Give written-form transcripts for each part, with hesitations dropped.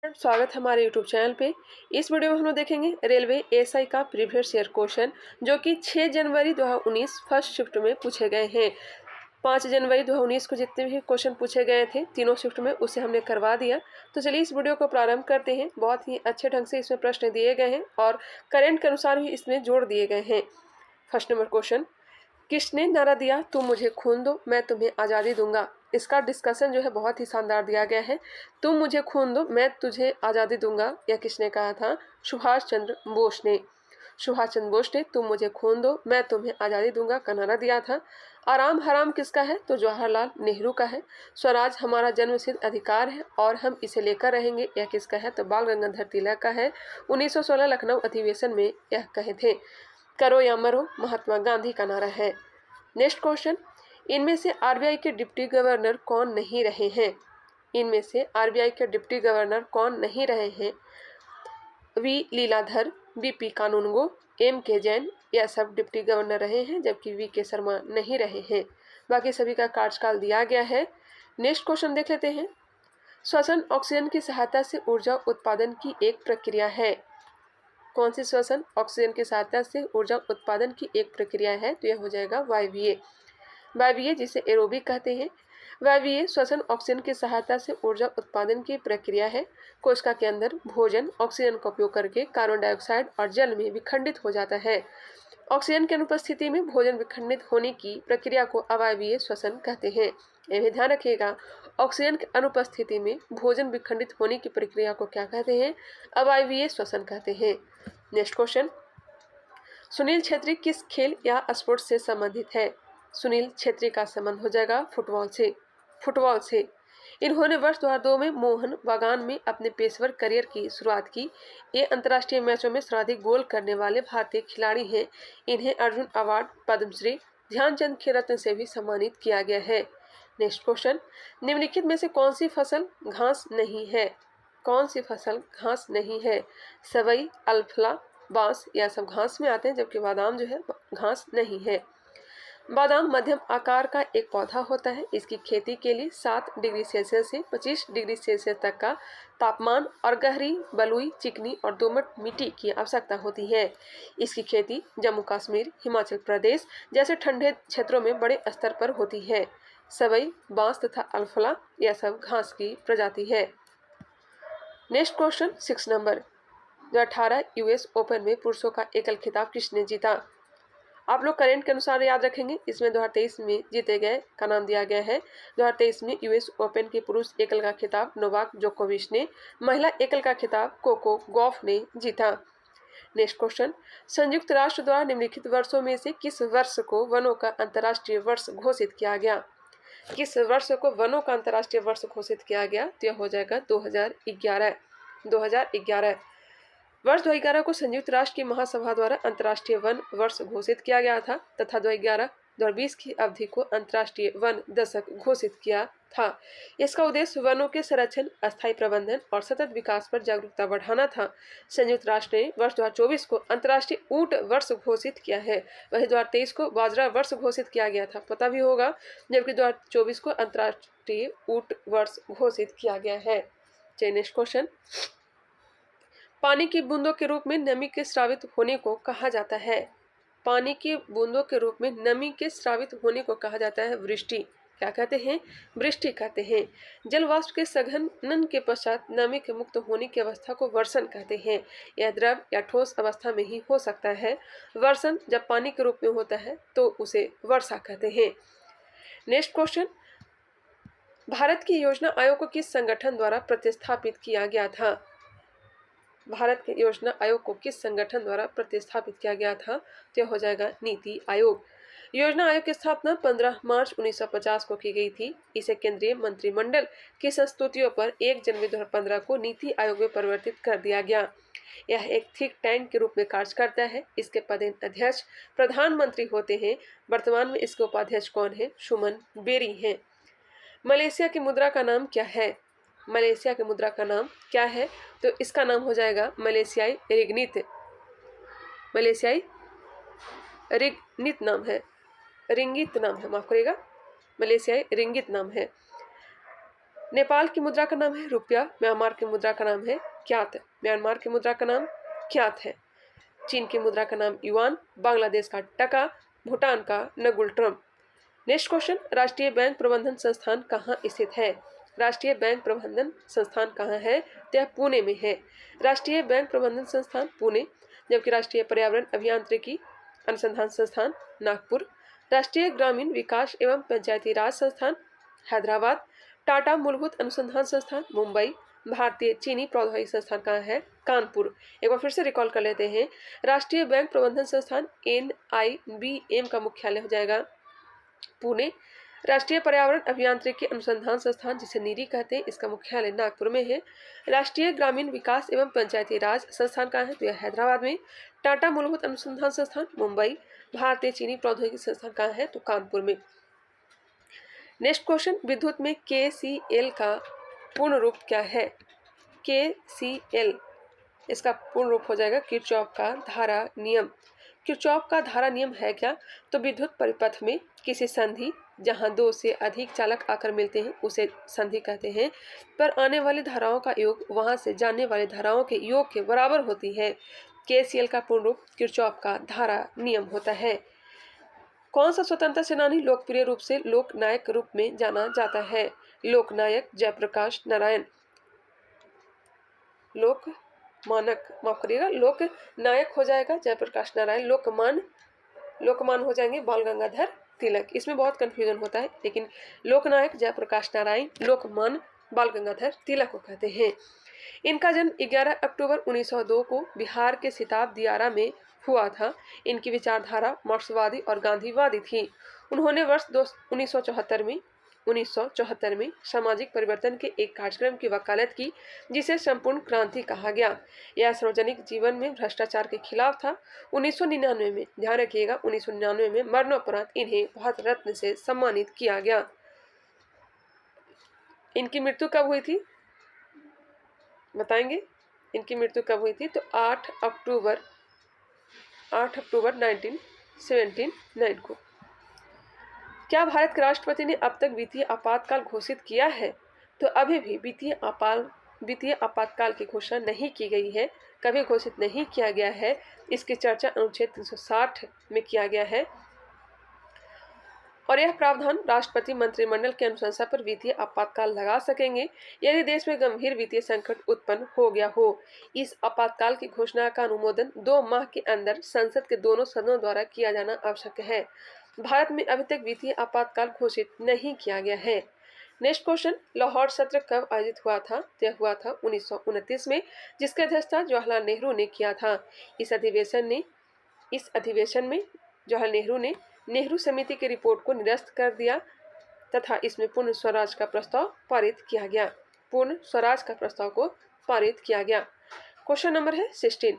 स्वागत है हमारे YouTube चैनल पे। इस वीडियो में हम लोग देखेंगे रेलवे एएसआई का प्रीवियस ईयर क्वेश्चन जो कि 6 जनवरी 2019 फर्स्ट शिफ्ट में पूछे गए हैं। 5 जनवरी 2019 को जितने भी क्वेश्चन पूछे गए थे तीनों शिफ्ट में उसे हमने करवा दिया। तो चलिए इस वीडियो को प्रारंभ करते हैं। बहुत ही अच्छे ढंग से इसमें प्रश्न दिए गए हैं और करेंट के अनुसार भी इसमें जोड़ दिए गए हैं। फर्स्ट नंबर क्वेश्चन, किसने नारा दिया तुम मुझे खून दो मैं तुम्हें आज़ादी दूंगा। इसका डिस्कशन जो है बहुत ही शानदार दिया गया है। तुम मुझे खून दो मैं तुझे आज़ादी दूंगा, यह किसने कहा था? सुभाष चंद्र बोस ने। सुभाष चंद्र बोस ने तुम मुझे खून दो मैं तुम्हें आज़ादी दूंगा का नारा दिया था। आराम हराम किसका है? तो जवाहरलाल नेहरू का है। स्वराज हमारा जन्मसिद्ध अधिकार है और हम इसे लेकर रहेंगे, यह किसका है? तो बाल गंगाधर तिलक का है। 1916 लखनऊ अधिवेशन में यह कहे थे। करो या मरो महात्मा गांधी का नारा है। नेक्स्ट क्वेश्चन, इनमें से आरबीआई के डिप्टी गवर्नर कौन नहीं रहे हैं? इनमें से आरबीआई के डिप्टी गवर्नर कौन नहीं रहे हैं? V Leeladhar, BP Kanungo, M K Jain, यह सब डिप्टी गवर्नर रहे हैं जबकि वी के शर्मा नहीं रहे हैं। बाकी सभी का कार्यकाल दिया गया है। नेक्स्ट क्वेश्चन देख लेते हैं। श्वसन ऑक्सीजन की सहायता से ऊर्जा उत्पादन की एक प्रक्रिया है। कौन सी श्वसन ऑक्सीजन की सहायता से ऊर्जा उत्पादन की एक प्रक्रिया है? तो यह हो जाएगा वायवीय। वायवीय जिसे एरोबिक कहते हैं। वायवीय श्वसन ऑक्सीजन की सहायता से ऊर्जा उत्पादन की प्रक्रिया है। कोशिका के अंदर भोजन ऑक्सीजन का उपयोग करके कार्बन डाइऑक्साइड और जल में विखंडित हो जाता है। ऑक्सीजन की अनुपस्थिति में भोजन विखंडित होने की प्रक्रिया को अवायवीय श्वसन कहते हैं। यह भी ध्यान रखिएगा, ऑक्सीजन की अनुपस्थिति में भोजन विखंडित होने की प्रक्रिया को क्या कहते हैं? अवायवीय श्वसन कहते हैं। नेक्स्ट क्वेश्चन, सुनील छेत्री किस खेल या स्पोर्ट्स से संबंधित है? सुनील छेत्री का संबंध हो जाएगा फुटबॉल से। इन्होंने वर्ष 2002 में मोहन बागान में अपने पेशेवर करियर की शुरुआत की। ये अंतर्राष्ट्रीय मैचों में सर्वाधिक गोल करने वाले भारतीय खिलाड़ी हैं। इन्हें अर्जुन अवार्ड, पद्मश्री, ध्यानचंद खेल रत्न से भी सम्मानित किया गया है। नेक्स्ट क्वेश्चन, निम्नलिखित में से कौन सी फसल घास नहीं है? कौन सी फसल घास नहीं है? सवई, अल्फला, बांस, यह सब घास में आते हैं जबकि बादाम जो है घास नहीं है। बादाम मध्यम आकार का एक पौधा होता है। इसकी खेती के लिए 7 डिग्री सेल्सियस से 25 डिग्री सेल्सियस तक का तापमान और गहरी बलुई, चिकनी और दोमट मिट्टी की आवश्यकता होती है। इसकी खेती जम्मू कश्मीर, हिमाचल प्रदेश जैसे ठंडे क्षेत्रों में बड़े स्तर पर होती है। सवई, बांस तथा अल्फला यह सब घास की प्रजाति है। Next question 6 number, 2018 US open में पुरुषों का एकल खिताब किसने जीता? आप लोग करेंट के अनुसार याद रखेंगे। इसमें 2023 में जीते गए का नाम दिया गया है। 2023 में यूएस ओपन के पुरुष एकल का खिताब नोवाक जोकोविच ने, महिला एकल का खिताब कोको गॉफ ने जीता। नेक्स्ट क्वेश्चन, संयुक्त राष्ट्र द्वारा निम्नलिखित वर्षों में से किस वर्ष को वनों का अंतर्राष्ट्रीय वर्ष घोषित किया गया? किस वर्ष को वनों का अंतर्राष्ट्रीय वर्ष घोषित किया गया? तो यह हो जाएगा 2011। वर्ष 2011 को संयुक्त राष्ट्र की महासभा द्वारा अंतर्राष्ट्रीय वन वर्ष घोषित किया गया था तथा 2011-2020 की अवधि को अंतर्राष्ट्रीय वन दशक घोषित किया था। इसका उद्देश्य वनों के संरक्षण, अस्थायी प्रबंधन और सतत विकास पर जागरूकता बढ़ाना था। संयुक्त राष्ट्र ने वर्ष 2024 को अंतर्राष्ट्रीय ऊंट वर्ष घोषित किया है। वही 2023 को बाजरा वर्ष घोषित किया गया था, पता भी होगा, जबकि 2024 को अंतर्राष्ट्रीय ऊंट वर्ष घोषित किया गया है। चलिए नेक्स्ट क्वेश्चन, पानी की बूंदों के रूप में नमी के स्रावित होने को कहा जाता है। पानी की बूंदों के रूप में नमी के स्रावित होने को कहा जाता है वृष्टि। क्या कहते हैं? वृष्टि कहते हैं। जल वाष्प के सघनन के पश्चात नमी के मुक्त होने की अवस्था को वर्षण कहते हैं। यह द्रव या ठोस अवस्था में ही हो सकता है। वर्षण जब पानी के रूप में होता है तो उसे वर्षा कहते हैं। नेक्स्ट क्वेश्चन, भारत की योजना आयोग को किस संगठन द्वारा प्रतिस्थापित किया गया था? भारत के योजना आयोग को किस संगठन द्वारा प्रतिस्थापित किया गया था? तो हो जाएगा नीति आयोग। योजना आयोग की स्थापना 15 मार्च 1950 को की गई थी। इसे केंद्रीय मंत्रिमंडल की संस्तुतियों पर 1 जनवरी 2015 को नीति आयोग में परिवर्तित कर दिया गया। यह एक थिंक टैंक के रूप में कार्य करता है। इसके पदेन अध्यक्ष प्रधानमंत्री होते हैं। वर्तमान में इसके उपाध्यक्ष कौन है? सुमन बेरी हैं। मलेशिया की मुद्रा का नाम क्या है? मलेशिया की मुद्रा का नाम क्या है? तो इसका नाम हो जाएगा मलेशियाई रिंगित। मलेशियाई रिंगित नाम है, रिंगित नाम है, माफ करिएगा, मलेशियाई रिंगित नाम है। नेपाल की मुद्रा का नाम है रुपया, म्यांमार की मुद्रा का नाम है क्यात, म्यांमार की मुद्रा का नाम क्यात है। चीन की मुद्रा का नाम युआन, बांग्लादेश का टका, भूटान का नगुल ट्रम। नेक्स्ट क्वेश्चन, राष्ट्रीय बैंक प्रबंधन संस्थान कहाँ स्थित है? राष्ट्रीय बैंक प्रबंधन संस्थान कहाँ है? तो यह पुणे में है। राष्ट्रीय बैंक प्रबंधन संस्थान पुणे, जबकि राष्ट्रीय पर्यावरण अभियांत्रिकी अनुसंधान संस्थान नागपुर, राष्ट्रीय ग्रामीण विकास एवं पंचायती राज संस्थान हैदराबाद, टाटा मूलभूत अनुसंधान संस्थान मुंबई, भारतीय चीनी प्रौद्योगिकी संस्थान कहाँ है? कानपुर। एक बार फिर से रिकॉल कर लेते हैं, राष्ट्रीय बैंक प्रबंधन संस्थान NIBM का मुख्यालय हो जाएगा पुणे। राष्ट्रीय पर्यावरण अभियांत्रिकी अनुसंधान संस्थान जिसे नीरी कहते हैं, इसका मुख्यालय नागपुर में है। राष्ट्रीय ग्रामीण विकास एवं पंचायती राज संस्थान कहाँ है? तो यह हैदराबाद में। टाटा मूलभूत अनुसंधान संस्थान मुंबई, भारतीय चीनी प्रौद्योगिकी संस्थान कहाँ है? तो कानपुर में। नेक्स्ट क्वेश्चन, विद्युत में KCL का पूर्ण रूप क्या है? KCL, इसका पूर्ण रूप हो जाएगा किरचॉफ का धारा नियम। किरचॉफ का धारा नियम है क्या? तो विद्युत परिपथ में किसी संधि जहां दो से अधिक चालक आकर मिलते हैं उसे संधि कहते हैं, पर आने वाली धाराओं का योग वहां से जाने वाली धाराओं के योग के बराबर होती है। KCL का पूर्ण रूप किरचॉफ का धारा नियम होता है। कौन सा स्वतंत्रता सेनानी लोकप्रिय रूप से लोकनायक के रूप में जाना जाता है? लोकनायक जयप्रकाश नारायण। लोकनायक हो जाएगा जयप्रकाश नारायण, लोकमान हो जाएंगे बाल गंगाधर तिलक। इसमें बहुत कंफ्यूजन होता है, लेकिन लोकनायक जयप्रकाश नारायण, लोकमान बाल गंगाधर तिलक को कहते हैं। इनका जन्म 11 अक्टूबर 1902 को बिहार के सिताब दियारा में हुआ था। इनकी विचारधारा मार्क्सवादी और गांधीवादी थी। उन्होंने वर्ष 1974 में सामाजिक परिवर्तन के एक कार्यक्रम की वकालत की जिसे संपूर्ण क्रांति कहा गया। यह सार्वजनिक जीवन में भ्रष्टाचार के खिलाफ था। 1999 में, ध्यान रखिएगा, 1999 में मरणोपरांत इन्हें भारत रत्न से सम्मानित किया गया। इनकी मृत्यु कब हुई थी बताएंगे? इनकी मृत्यु कब हुई थी? तो 8 अक्टूबर 1979 को। क्या भारत के राष्ट्रपति ने अब तक वित्तीय आपातकाल घोषित किया है? तो अभी भी वित्तीय आपातकाल की घोषणा नहीं की गई है, कभी घोषित नहीं किया गया है। इसकी चर्चा अनुच्छेद 360 में किया गया है और यह प्रावधान राष्ट्रपति मंत्रिमंडल की अनुशंसा पर वित्तीय आपातकाल लगा सकेंगे यदि देश में गंभीर वित्तीय संकट उत्पन्न हो गया हो। इस आपातकाल की घोषणा का अनुमोदन 2 माह के अंदर संसद के दोनों सदनों द्वारा किया जाना आवश्यक है। भारत में अभी तक वित्तीय आपातकाल घोषित नहीं किया गया है। नेक्स्ट क्वेश्चन, लाहौर सत्र कब आयोजित हुआ था? यह हुआ था 1929 में, जिसकी अध्यक्षता जवाहरलाल नेहरू ने किया था। इस अधिवेशन में जवाहरलाल नेहरू ने नेहरू समिति की रिपोर्ट को निरस्त कर दिया तथा इसमें पूर्ण स्वराज का प्रस्ताव पारित किया गया। क्वेश्चन नंबर है 16,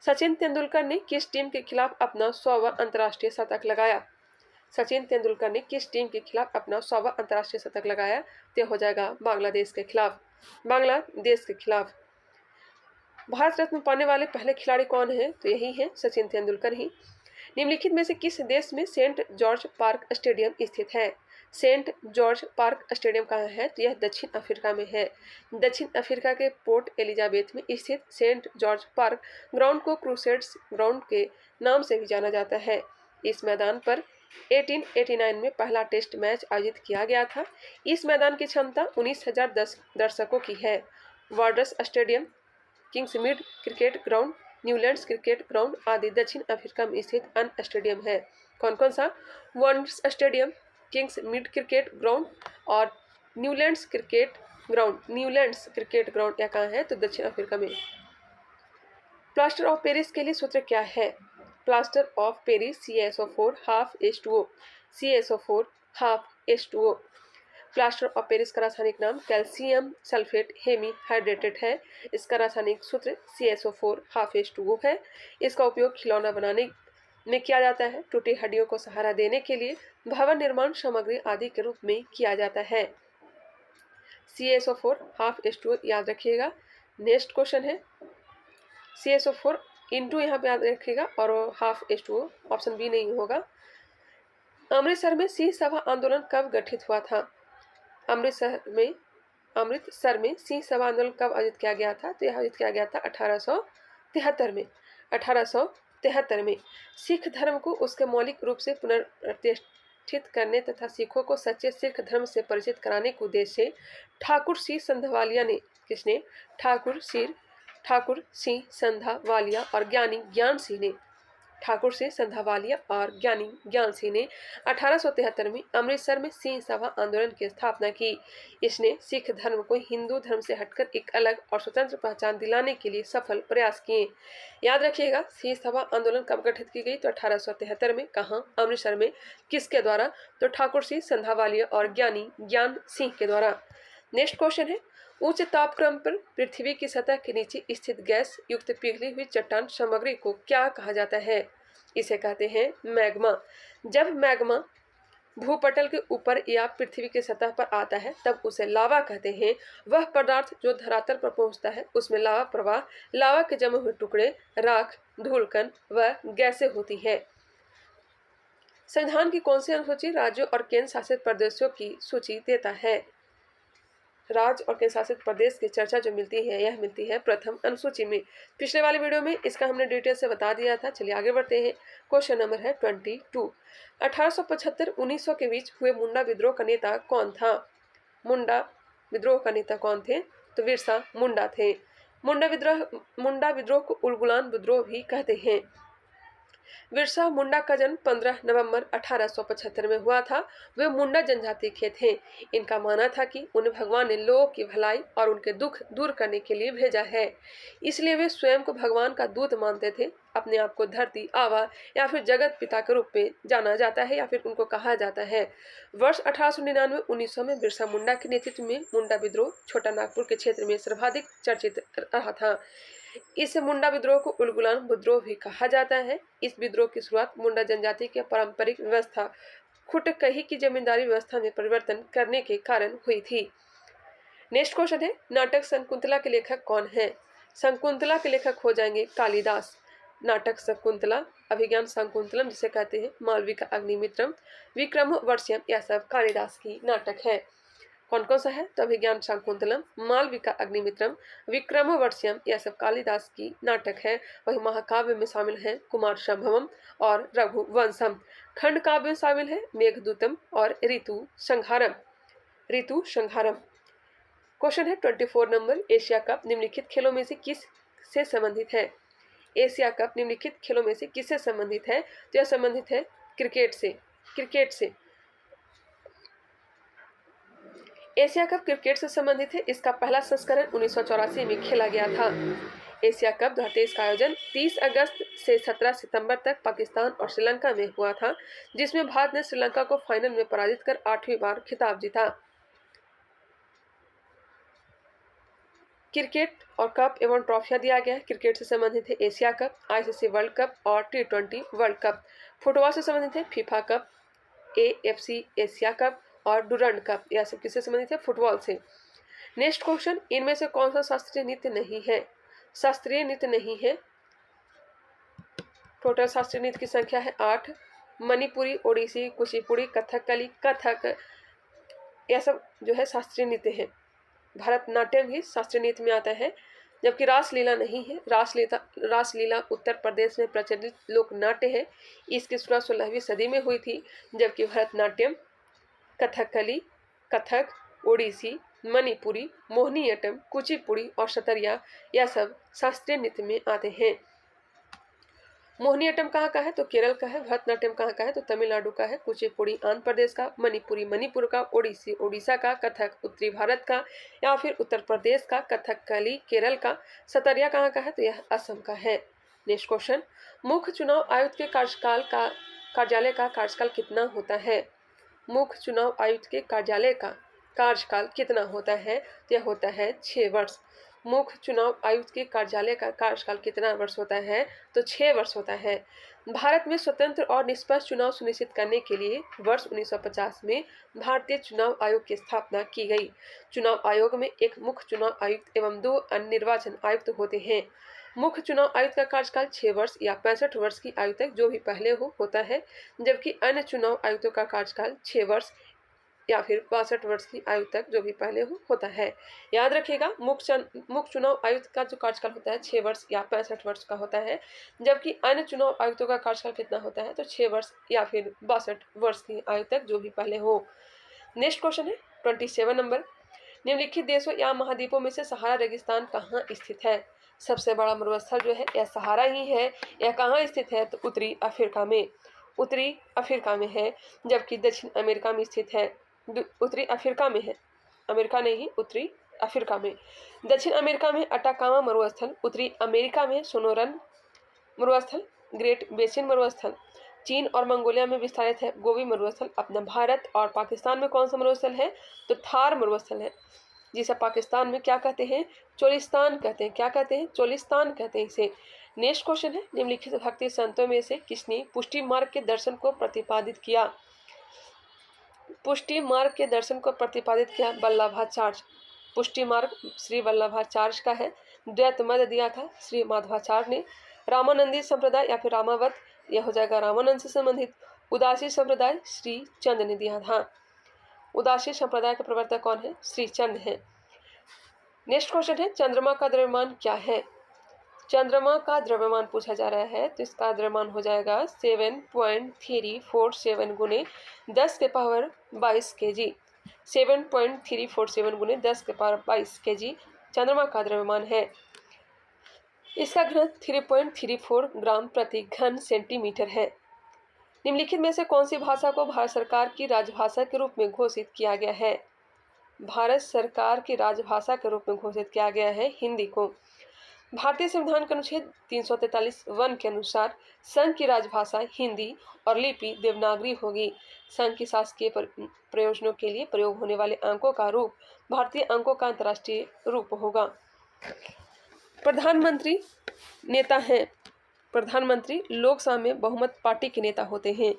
सचिन तेंदुलकर ने किस टीम के खिलाफ अपना 100वां अंतर्राष्ट्रीय शतक लगाया? सचिन तेंदुलकर ने किस टीम के खिलाफ अपना 100वां अंतर्राष्ट्रीय शतक लगाया? तो हो जाएगा बांग्लादेश के खिलाफ। भारत रत्न पाने वाले पहले खिलाड़ी कौन है? तो यही है सचिन तेंदुलकर ही। निम्नलिखित में से किस देश में सेंट जॉर्ज पार्क स्टेडियम स्थित है? सेंट जॉर्ज पार्क स्टेडियम कहाँ है? तो यह दक्षिण अफ्रीका में है। दक्षिण अफ्रीका के पोर्ट एलिजाबेथ में स्थित सेंट जॉर्ज पार्क ग्राउंड को क्रूसेड्स ग्राउंड के नाम से भी जाना जाता है। इस मैदान पर 1889 में पहला टेस्ट मैच आयोजित किया गया था। इस मैदान की क्षमता 19,000 दर्शकों की है। Wanderers Stadium, Kingsmead Cricket Ground, Newlands Cricket Ground आदि दक्षिण अफ्रीका में स्थित अन्य स्टेडियम है। कौन कौन सा? Warders Stadium, Kingsmead Cricket ground और न्यूलैंड्स क्रिकेट ग्राउंड या कहाँ है? तो दक्षिण अफ्रीका में। प्लास्टर ऑफ पेरिस के लिए सूत्र क्या है? Plaster of Paris CaSO4 ½ CaSO4 plaster of Paris का रासायनिक नाम कैल्शियम सल्फेट हेमीहाइड्रेटेड है। इसका रासायनिक सूत्र CaSO4 ½ है। इसका उपयोग खिलौना बनाने में किया जाता है। टूटी हड्डियों को सहारा देने के लिए, भवन निर्माण सामग्री आदि के रूप में किया जाता है। CaSO4 ½ याद रखिएगा। नेक्स्ट क्वेश्चन है CaSO4 इंटू यहाँ पे याद रखिएगा और ½ ऑप्शन बी नहीं होगा। अमृतसर में सिंह सभा आंदोलन कब गठित हुआ था? अमृतसर में अमृतसर में सिंह सभा आंदोलन कब आयोजित किया गया था? तो यह आयोजित किया गया था 1873 में। 1873 में सिख धर्म को उसके मौलिक रूप से पुनर्प्रतिष्ठित करने तथा सिखों को सच्चे सिख धर्म से परिचित कराने के उद्देश्य से ठाकुर सिंह संधावालिया ने ठाकुर सिंह संधावालिया और ज्ञानी ज्ञान सिंह ने 1873 में अमृतसर में सिंह सभा आंदोलन की स्थापना की। इसने सिख धर्म को हिंदू धर्म से हटकर एक अलग और स्वतंत्र पहचान दिलाने के लिए सफल प्रयास किए। याद रखिएगा, सिंह सभा आंदोलन कब गठित की गई? तो 1873 में। कहाँ? अमृतसर में। किसके द्वारा? तो ठाकुर सिंह संधावालिया और ज्ञानी ज्ञान सिंह के द्वारा। नेक्स्ट क्वेश्चन है, उच्च तापक्रम पर पृथ्वी की सतह के नीचे स्थित गैस युक्त पिघली हुई चट्टान सामग्री को क्या कहा जाता है? इसे कहते हैं मैग्मा। जब मैग्मा भूपटल के ऊपर या पृथ्वी की सतह पर आता है तब उसे लावा कहते हैं। वह पदार्थ जो धरातल पर पहुंचता है उसमें लावा प्रवाह, लावा के जमे हुए टुकड़े, राख, धूलकण व गैसें होती है। संविधान की कौन सी अनुसूची राज्यों और केंद्र शासित प्रदेशों की सूची देता है? राज्य और केंद्र शासित प्रदेश की चर्चा जो मिलती है यह मिलती है प्रथम अनुसूची में। पिछले वाले वीडियो में इसका हमने डिटेल से बता दिया था। चलिए आगे बढ़ते हैं। क्वेश्चन नंबर है 22। 1875-1900 के बीच हुए मुंडा विद्रोह का नेता कौन था? मुंडा विद्रोह का नेता कौन थे? तो बिरसा मुंडा थे। मुंडा विद्रोह को उलगुलान विद्रोह भी कहते हैं। बिरसा मुंडा का जन्म 15 नवंबर 1875 में हुआ था। वे मुंडा जनजाति के थे। इनका मानना था कि उन्हें भगवान ने लोगों की भलाई और उनके दुख दूर करने के लिए भेजा है, इसलिए वे स्वयं को भगवान का दूत मानते थे। अपने आप को धरती आवा या फिर जगत पिता के रूप में जाना जाता है या फिर उनको कहा जाता है। वर्ष 1899-1900 में बिरसा मुंडा के नेतृत्व में मुंडा विद्रोह छोटा नागपुर के क्षेत्र में सर्वाधिक चर्चित रहा था। इस मुंडा विद्रोह को उलगुलान विद्रोह भी कहा जाता है। इस विद्रोह की शुरुआत मुंडा जनजाति के पारंपरिक व्यवस्था खुटकही की जमींदारी व्यवस्था में परिवर्तन करने के कारण हुई थी। नेक्स्ट क्वेश्चन है, नाटक शकुंतला के लेखक कौन है? शकुंतला के लेखक हो जाएंगे कालिदास। नाटक शकुंतला, अभिज्ञान शाकुंतलम जिसे कहते हैं, मालविका अग्निमित्रम, विक्रमोर्वशीयम, यह सब कालिदास की नाटक है। कौन कौन सा है? तो अभिज्ञान शाकुंतलम, मालविका अग्निमित्रम, विक्रमोर्वशीयम, यह सब कालिदास की नाटक है। वही महाकाव्य में शामिल हैं कुमार संभवम और रघुवंशम। खंड काव्य में शामिल है मेघदूतम और ऋतु संहारम। क्वेश्चन है 24 नंबर, एशिया कप निम्नलिखित खेलों में से किस से संबंधित है? एशिया कप निम्नलिखित खेलों में से किससे संबंधित है? तो यह संबंधित है क्रिकेट से। एशिया कप क्रिकेट से संबंधित है। इसका पहला संस्करण 1984 में खेला गया था। एशिया कप 2023 का आयोजन 30 अगस्त से 17 सितंबर तक पाकिस्तान और श्रीलंका में हुआ था, जिसमें भारत ने श्रीलंका को फाइनल में पराजित कर 8वीं बार खिताब जीता। क्रिकेट और कप एवं ट्रॉफियां दिया गया है। क्रिकेट से संबंधित है Asia cup, ICC world cup और T20 वर्ल्ड कप। फुटबॉल से संबंधित है FIFA cup, AFC Asia cup और डुरंड कप। यह सब किससे संबंधित है? फुटबॉल से। नेक्स्ट क्वेश्चन, इनमें से कौन सा शास्त्रीय नृत्य नहीं है? शास्त्रीय नृत्य नहीं है। टोटल शास्त्रीय नृत्य की संख्या है 8। मणिपुरी, ओडिसी, कुचिपुड़ी, कथकली, कथक, यह सब जो है शास्त्रीय नृत्य है। भरतनाट्यम भी शास्त्रीय नृत्य में आता है, जबकि रासलीला नहीं है। रासलीला उत्तर प्रदेश में प्रचलित लोक नाट्य है। इसकी शुरुआत 16वीं सदी में हुई थी, जबकि भरतनाट्यम, कथकली, कथक, ओडिसी, मणिपुरी, मोहिनीअट्टम, कुचिपुड़ी और सतरिया यह सब शास्त्रीय नृत्य में आते हैं। मोहिनीअट्टम कहाँ का है? तो केरल का है। भरतनाट्यम कहाँ का है? तो तमिलनाडु का है। कुचिपुड़ी आंध्र प्रदेश का, मणिपुरी मणिपुर का, ओडिसी ओडिशा का, कथक उत्तरी भारत का या फिर उत्तर प्रदेश का, कथकली केरल का, सतरिया कहाँ का है? तो यह असम का है। नेक्स्ट क्वेश्चन, मुख्य चुनाव आयुक्त के कार्यालय का कार्यकाल कितना होता है? मुख्य चुनाव आयुक्त के कार्यालय का कार्यकाल कितना होता है? तो यह होता है 6 वर्ष। मुख्य चुनाव आयुक्त के कार्यालय का कार्यकाल कितना वर्ष होता है? तो 6 वर्ष होता है। भारत में स्वतंत्र और निष्पक्ष चुनाव सुनिश्चित करने के लिए वर्ष 1950 में भारतीय चुनाव आयोग की स्थापना की गई। चुनाव आयोग में एक मुख्य चुनाव आयुक्त एवं 2 अन्य निर्वाचन आयुक्त होते हैं। मुख्य चुनाव आयुक्त का कार्यकाल 6 वर्ष या 65 वर्ष की आयु तक जो भी पहले होता है, जबकि अन्य चुनाव आयुक्तों का कार्यकाल 6 वर्ष या फिर 62 वर्ष की आयु तक, जो भी पहले हो होता है। याद रखिएगा, मुख्य चुनाव आयुक्त का जो कार्यकाल होता है 6 वर्ष या 65 वर्ष का होता है, जबकि अन्य चुनाव आयुक्तों का कार्यकाल कितना होता है, तो 6 वर्ष या फिर 62 वर्ष की आयु तक, जो भी पहले हो। नेक्स्ट क्वेश्चन है 27 नंबर, निम्नलिखित देशों या महाद्वीपों में से सहारा रेगिस्तान कहाँ स्थित है? सबसे बड़ा मरुस्थल जो है यह सहारा ही है। यह कहाँ स्थित है? तो उत्तरी अफ्रीका में, उत्तरी अफ्रीका में है, जबकि दक्षिण अमेरिका में स्थित है। उत्तरी अफ्रीका में है, अमेरिका नहीं, उत्तरी अफ्रीका में। दक्षिण अमेरिका में अटाकामा मरुस्थल, उत्तरी अमेरिका में सोनोरन मरुस्थल, ग्रेट बेसिन मरुस्थल, चीन और मंगोलिया में विस्तारित है गोबी मरुस्थल। अपना भारत और पाकिस्तान में कौन सा मरुस्थल है? तो थार मरुस्थल है, जिसे पाकिस्तान में क्या कहते हैं? चोलिस्तान कहते हैं। क्या कहते हैं? चोलिस्तान कहते हैं इसे। नेक्स्ट क्वेश्चन है, निम्नलिखित भक्ति संतों में से किसने पुष्टि मार्ग के दर्शन को प्रतिपादित किया? पुष्टि मार्ग के दर्शन को प्रतिपादित किया वल्लभाचार्य। पुष्टि मार्ग श्री वल्लभाचार्य का है। द्वैत मत दिया था श्री माधवाचार्य ने। रामानंदी संप्रदाय या फिर रामावत, यह हो जाएगा रामानंद से संबंधित। उदासी संप्रदाय श्री चंद ने दिया था। उदासी संप्रदाय के प्रवर्तक कौन है? श्री चंद है। नेक्स्ट क्वेश्चन है, चंद्रमा का द्रव्यमान क्या है? चंद्रमा का द्रव्यमान पूछा जा रहा है, तो इसका द्रव्यमान हो जाएगा 7.347 गुने 10 के पावर 22 kg। 7.347 गुने 10 के पावर 22 kg चंद्रमा का द्रव्यमान है। इसका घनत्व 3.34 ग्राम प्रति घन सेंटीमीटर है। निम्नलिखित में से कौन सी भाषा को भारत सरकार की राजभाषा के रूप में घोषित किया गया है? भारत सरकार की राजभाषा के रूप में घोषित किया गया है हिंदी को। भारतीय संविधान के अनुच्छेद 343(1) के अनुसार संघ की राजभाषा हिंदी और लिपि देवनागरी होगी। संघ की शासकीय प्रयोजनों के लिए प्रयोग होने वाले अंकों का रूप भारतीय अंकों का अंतर्राष्ट्रीय रूप होगा। प्रधानमंत्री नेता हैं। प्रधानमंत्री लोकसभा में बहुमत पार्टी के नेता होते हैं।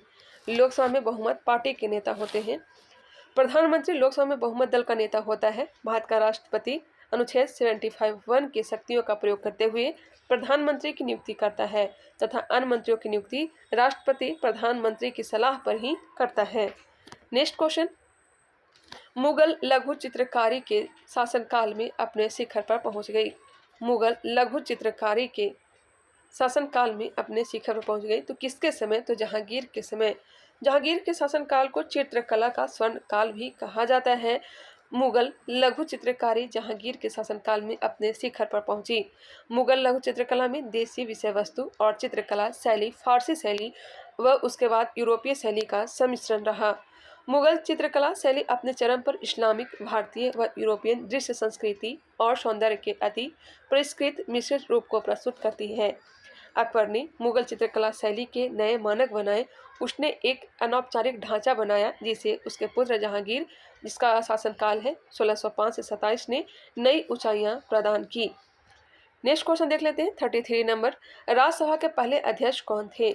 लोकसभा में बहुमत पार्टी के नेता होते हैं। प्रधानमंत्री लोकसभा में बहुमत दल का नेता होता है। भारत का राष्ट्रपति अनुच्छेद 75(1) की शक्तियों का प्रयोग करते हुए प्रधानमंत्री की नियुक्ति करता है तथा अन्य मंत्रियों की नियुक्ति राष्ट्रपति प्रधानमंत्री की सलाह पर ही करता है। नेक्स्ट क्वेश्चन, मुगल लघु चित्रकारी के शासनकाल में अपने शिखर पर पहुंच गई। मुगल लघु चित्रकारी के शासनकाल में अपने शिखर पर पहुंच गई, तो किसके समय? तो जहांगीर के समय। जहांगीर के शासनकाल को चित्रकला का स्वर्ण काल भी कहा जाता है। मुगल लघु चित्रकारी जहांगीर के शासनकाल में अपने शिखर पर पहुंची। मुगल लघु चित्रकला में देसी विषय वस्तु और चित्रकला शैली फारसी शैली व उसके बाद यूरोपीय शैली का सम्मिश्रण रहा। मुगल चित्रकला शैली अपने चरम पर इस्लामिक, भारतीय व यूरोपियन दृश्य संस्कृति और सौंदर्य के अति परिष्कृत मिश्रित रूप को प्रस्तुत करती है। अकबर ने मुगल चित्रकला शैली के नए मानक बनाए। उसने एक अनौपचारिक ढांचा बनाया जिसे उसके पुत्र जहांगीर, जिसका शासनकाल है 1605 से 27, ने नई ऊंचाइयां प्रदान की। नेक्स्ट क्वेश्चन देख लेते हैं 33 नंबर, राज्यसभा के पहले अध्यक्ष कौन थे?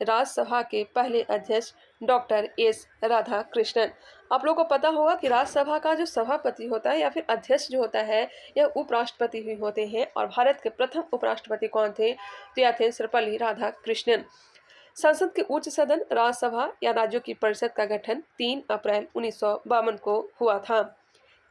राज्यसभा के पहले अध्यक्ष डॉक्टर एस राधाकृष्णन। आप लोगों को पता होगा कि राज्यसभा का जो सभापति होता है या फिर अध्यक्ष जो होता है यह उपराष्ट्रपति ही होते हैं। और भारत के प्रथम उपराष्ट्रपति कौन थे? तो यह थे सर्वपल्ली राधाकृष्णन। संसद के उच्च सदन राज्यसभा या राज्यों की परिषद का गठन 3 अप्रैल 1952 को हुआ था।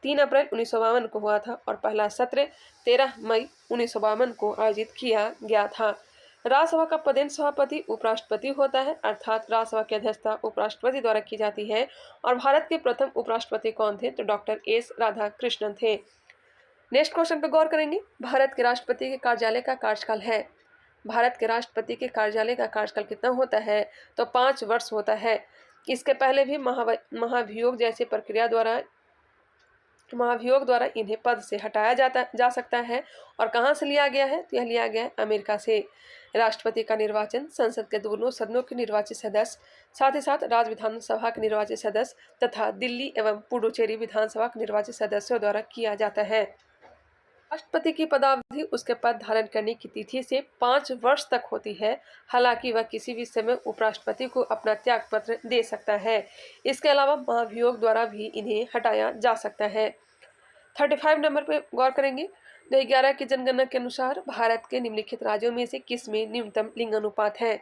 3 अप्रैल 1952 को हुआ था और पहला सत्र 13 मई 1952 को आयोजित किया गया था। राज्यसभा का पदेन सभापति उपराष्ट्रपति होता है, अर्थात राज्यसभा की अध्यक्षता उपराष्ट्रपति द्वारा की जाती है। और भारत के प्रथम उपराष्ट्रपति कौन थे? तो डॉक्टर एस राधाकृष्णन थे। नेक्स्ट क्वेश्चन पर गौर करेंगे। भारत के राष्ट्रपति के कार्यालय का कार्यकाल है। भारत के राष्ट्रपति के कार्यालय का कार्यकाल कितना होता है? तो 5 वर्ष होता है। इसके पहले भी महाभियोग जैसे प्रक्रिया द्वारा इन्हें पद से हटाया जा सकता है। और कहाँ से लिया गया है? तो यह लिया गया है अमेरिका से। राष्ट्रपति का निर्वाचन संसद के दोनों सदनों के निर्वाचित सदस्य, साथ ही साथ राज्य विधानसभा के निर्वाचित सदस्य तथा दिल्ली एवं पुडुचेरी विधानसभा के निर्वाचित सदस्यों द्वारा किया जाता है। राष्ट्रपति की पदावधि उसके पद धारण करने की तिथि से 5 वर्ष तक होती है। हालांकि वह किसी भी समय उपराष्ट्रपति को अपना त्याग पत्र दे सकता है। इसके अलावा महाभियोग द्वारा भी इन्हें हटाया जा सकता है। 35 नंबर पर गौर करेंगे। 2011 की जनगणना के अनुसार भारत के निम्नलिखित राज्यों में से किस में न्यूनतम लिंग अनुपात है?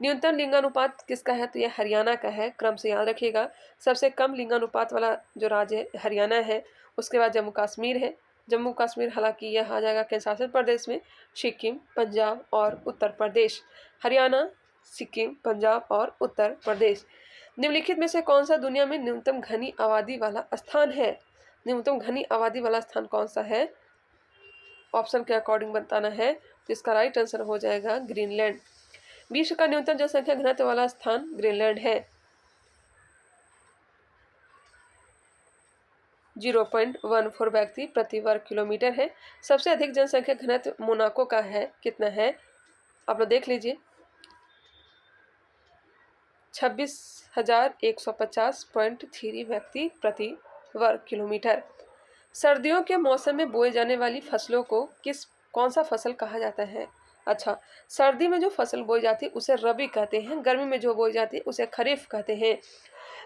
न्यूनतम लिंगानुपात किसका है? तो यह हरियाणा का है, क्रम से याद रखिएगा। सबसे कम लिंगानुपात वाला जो राज्य है हरियाणा है, उसके बाद जम्मू कश्मीर है। जम्मू कश्मीर हालांकि यह आ जाएगा केंद्र शासित प्रदेश में, सिक्किम, पंजाब और उत्तर प्रदेश। हरियाणा, सिक्किम, पंजाब और उत्तर प्रदेश। निम्नलिखित में से कौन सा दुनिया में न्यूनतम घनी आबादी वाला स्थान है? न्यूनतम घनी आबादी वाला स्थान कौन सा है? ऑप्शन के अकॉर्डिंग बताना है, तो इसका राइट आंसर हो जाएगा ग्रीनलैंड। विश्व का न्यूनतम जनसंख्या घनत्व वाला स्थान ग्रीनलैंड है, 0.14 व्यक्ति प्रति वर्ग किलोमीटर है। सबसे अधिक जनसंख्या घनत्व मोनाको का है, कितना है आप लोग देख लीजिए, 26,150.3 व्यक्ति प्रति वर्ग किलोमीटर। सर्दियों के मौसम में बोए जाने वाली फसलों को कौन सा फसल कहा जाता है? अच्छा, सर्दी में जो फसल बोई जाती है उसे रबी कहते हैं, गर्मी में जो बोई जाती है उसे खरीफ कहते हैं।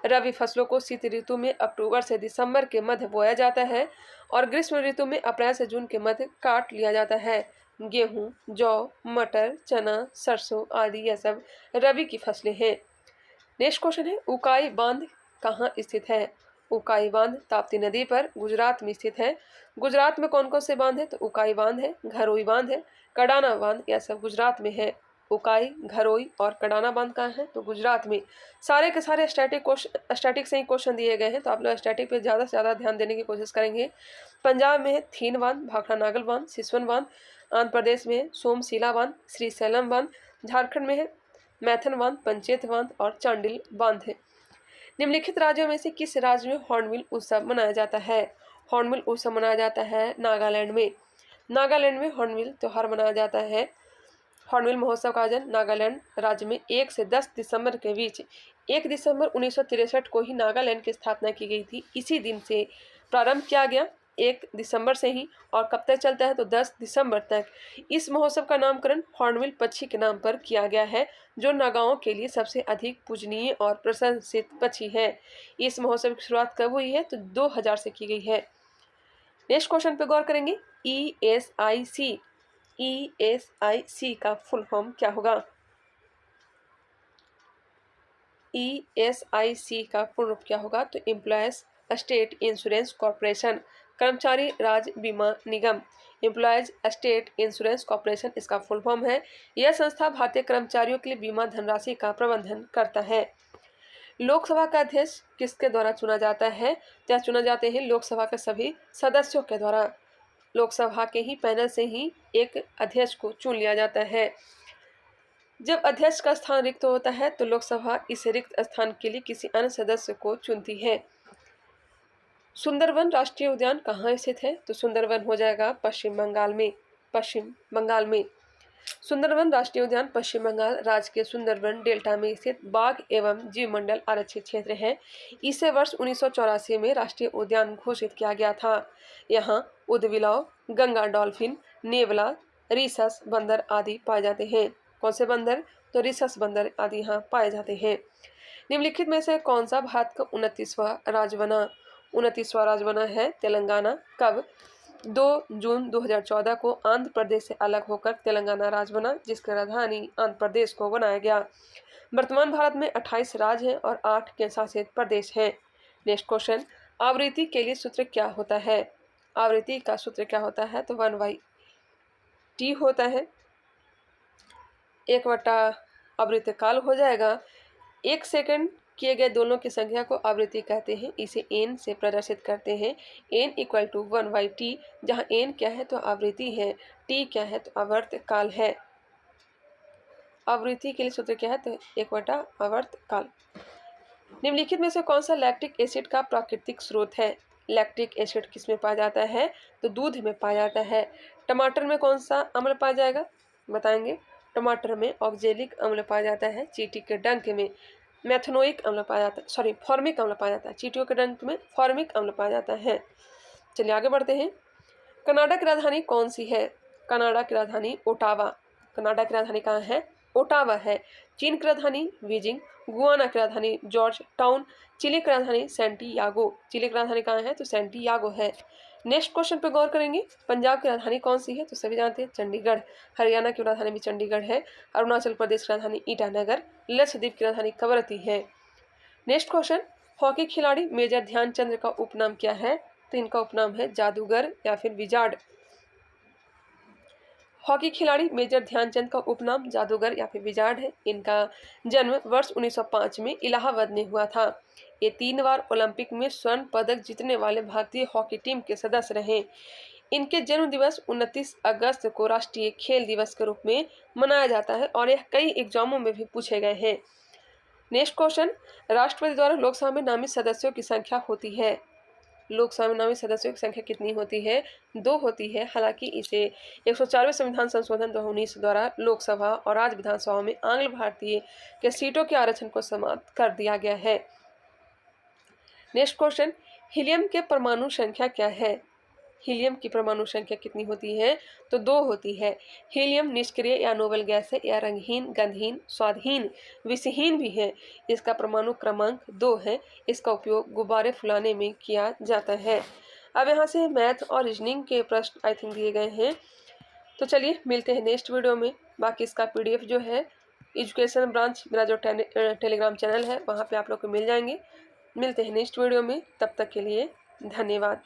रबी फसलों को शीत ऋतु में अक्टूबर से दिसंबर के मध्य बोया जाता है और ग्रीष्म ऋतु में अप्रैल से जून के मध्य काट लिया जाता है। गेहूं, जौ, मटर, चना, सरसों आदि यह सब रबी की फसलें हैं। नेक्स्ट क्वेश्चन है, उकाई बांध कहाँ स्थित है? उकाई बांध ताप्ती नदी पर गुजरात में स्थित है। गुजरात में कौन कौन से बांध है? तो उकाई बांध है, घरोई बांध है, कडाना बांध, यह सब गुजरात में है। उकाई, घरोई और कडाना बांध कहाँ है? तो गुजरात में। सारे के सारे स्टैटिक से ही क्वेश्चन दिए गए हैं, तो आप लोग स्टैटिक पे ज़्यादा से ज़्यादा ध्यान देने की कोशिश करेंगे। पंजाब में है थीन बांध, भाखड़ा नागल बांध, सिसवन बांध। आंध्र प्रदेश में है सोमशिला बांध, श्रीशैलम बांध। झारखंड में है मैथन बांध, पंचेत बांध और चांडिल बांध है। निम्नलिखित राज्यों में से किस राज्य में हॉर्नबिल उत्सव मनाया जाता है? हॉर्नबिल उत्सव मनाया जाता है नागालैंड में। नागालैंड में हॉर्नबिल त्यौहार मनाया जाता है। हॉर्नबिल महोत्सव का आयोजन नागालैंड राज्य में 1 से 10 दिसंबर के बीच, 1 दिसंबर 1963 को ही नागालैंड की स्थापना की गई थी। इसी दिन से प्रारंभ किया गया, 1 दिसंबर से ही, और कब तक चलता है? तो 10 दिसंबर तक। इस महोत्सव का नामकरण हॉर्नबिल पक्षी के नाम पर किया गया है, जो नागाओं के लिए सबसे अधिक पूजनीय और प्रशंसित पक्षी है। इस महोत्सव की शुरुआत कब हुई है? तो 2000 से की गई है। नेक्स्ट क्वेश्चन पे गौर करेंगे, ESIC का फुल फॉर्म क्या होगा? ESIC का पूर्ण रूप क्या होगा? तो एम्प्लॉयज स्टेट इंश्योरेंस कॉर्पोरेशन, कर्मचारी राज्य बीमा निगम। एम्प्लॉयज स्टेट इंश्योरेंस कॉर्पोरेशन इसका फुल फॉर्म है। यह संस्था भारतीय कर्मचारियों के लिए बीमा धनराशि का प्रबंधन करता है। लोकसभा का अध्यक्ष किसके द्वारा चुना जाता है? तो चुना जाते हैं लोकसभा के सभी सदस्यों के द्वारा। लोकसभा के ही पैनल से ही एक अध्यक्ष को चुन लिया जाता है। जब अध्यक्ष का स्थान रिक्त होता है तो लोकसभा इस रिक्त स्थान के लिए किसी अन्य सदस्य को चुनती है। सुंदरवन राष्ट्रीय उद्यान कहाँ स्थित है? तो सुंदरवन हो जाएगा पश्चिम बंगाल में। पश्चिम बंगाल में सुंदरवन राष्ट्रीय उद्यान पश्चिम बंगाल राज्य के सुंदरवन डेल्टा में स्थित बाघ एवं जीव मंडल आरक्षित क्षेत्र है। इसे वर्ष 1984 में राष्ट्रीय उद्यान घोषित किया गया था। यहाँ उदबिलाव, गंगा डॉल्फिन, नेवला, रिसस बंदर आदि पाए जाते हैं। कौन से बंदर? तो रिसस बंदर आदि यहाँ पाए जाते हैं। निम्नलिखित में से कौन सा भारत का 29वां राज्य बना? 29वां राज्य बना है तेलंगाना। कब? 2 जून 2014 को आंध्र प्रदेश से अलग होकर तेलंगाना राज्य बना, जिसकी राजधानी आंध्र प्रदेश को बनाया गया। वर्तमान भारत में 28 राज्य हैं और 8 केंद्र शासित प्रदेश हैं। नेक्स्ट क्वेश्चन, आवृत्ति के लिए सूत्र क्या होता है? आवृत्ति का सूत्र क्या होता है? तो 1/T होता है। 1/, आवृत्तकाल हो जाएगा। 1 सेकंड किए गए दोनों की संख्या को आवृत्ति कहते हैं। इसे n से प्रदर्शित करते हैं। n = 1/T, जहाँ n क्या है? तो आवृत्ति है। t क्या है? तो आवर्तकाल है। आवृत्ति के लिए सूत्र क्या है? तो 1/, आवर्तकाल। निम्नलिखित में से कौन सा लैक्टिक एसिड का प्राकृतिक स्रोत है? लैक्टिक एसिड किस में पाया जाता है? तो दूध में पाया जाता है। टमाटर में कौन सा अम्ल पाया जाएगा? बताएंगे। टमाटर में ऑक्जेलिक अम्ल पाया जाता है। चींटी के डंक में मैथनोइक अम्ल पाया जाता है, फॉर्मिक अम्ल पाया जाता है। चींटियों के डंक में फॉर्मिक अम्ल पाया जाता है। चलिए आगे बढ़ते हैं। कनाडा की राजधानी कौन सी है? कनाडा की राजधानी ओटावा। कनाडा की राजधानी कहाँ है? ओटावा है। चीन की राजधानी बीजिंग। गुआना की राजधानी जॉर्ज टाउन। चिली की राजधानी सैंटियागो। चिली की राजधानी कहाँ है? तो सैंटियागो है। नेक्स्ट क्वेश्चन पे गौर करेंगे। पंजाब की राजधानी कौन सी है? तो सभी जानते हैं चंडीगढ़। हरियाणा की राजधानी भी चंडीगढ़ है। अरुणाचल प्रदेश की राजधानी ईटानगर। लक्षद्वीप की राजधानी कवरत्ती है। नेक्स्ट क्वेश्चन, हॉकी खिलाड़ी मेजर ध्यानचंद का उपनाम क्या है? तो इनका उपनाम है जादूगर या फिर विजार्ड। हॉकी खिलाड़ी मेजर ध्यानचंद का उपनाम जादूगर या फिर विजार्ड है। इनका जन्म वर्ष 1905 में इलाहाबाद में हुआ था। ये 3 बार ओलंपिक में स्वर्ण पदक जीतने वाले भारतीय हॉकी टीम के सदस्य रहे। इनके जन्म दिवस 29 अगस्त को राष्ट्रीय खेल दिवस के रूप में मनाया जाता है और यह कई एग्जामों में भी पूछे गए हैं। नेक्स्ट क्वेश्चन, राष्ट्रपति द्वारा लोकसभा में नामित सदस्यों की संख्या होती है। लोकसभा में नामित सदस्यों की संख्या कितनी होती है? 2 होती है। हालांकि इसे 104वें संविधान संशोधन 2019 द्वारा लोकसभा और राज्य विधानसभा में आंग्ल भारतीय के सीटों के आरक्षण को समाप्त कर दिया गया है। नेक्स्ट क्वेश्चन, हीलियम के परमाणु संख्या क्या है? हीलियम की परमाणु संख्या कितनी होती है? तो 2 होती है। हीलियम निष्क्रिय या नोबल गैस है। यह रंगहीन, गंधहीन, स्वादहीन, विषहीन भी है। इसका परमाणु क्रमांक 2 है। इसका उपयोग गुब्बारे फुलाने में किया जाता है। अब यहाँ से मैथ और रीजनिंग के प्रश्न आई थिंक दिए गए हैं। तो चलिए मिलते हैं नेक्स्ट वीडियो में। बाकी इसका PDF जो है एजुकेशन ब्रांच मेरा जो टेलीग्राम चैनल है वहाँ पे आप लोग को मिल जाएंगे। मिलते हैं नेक्स्ट वीडियो में, तब तक के लिए धन्यवाद।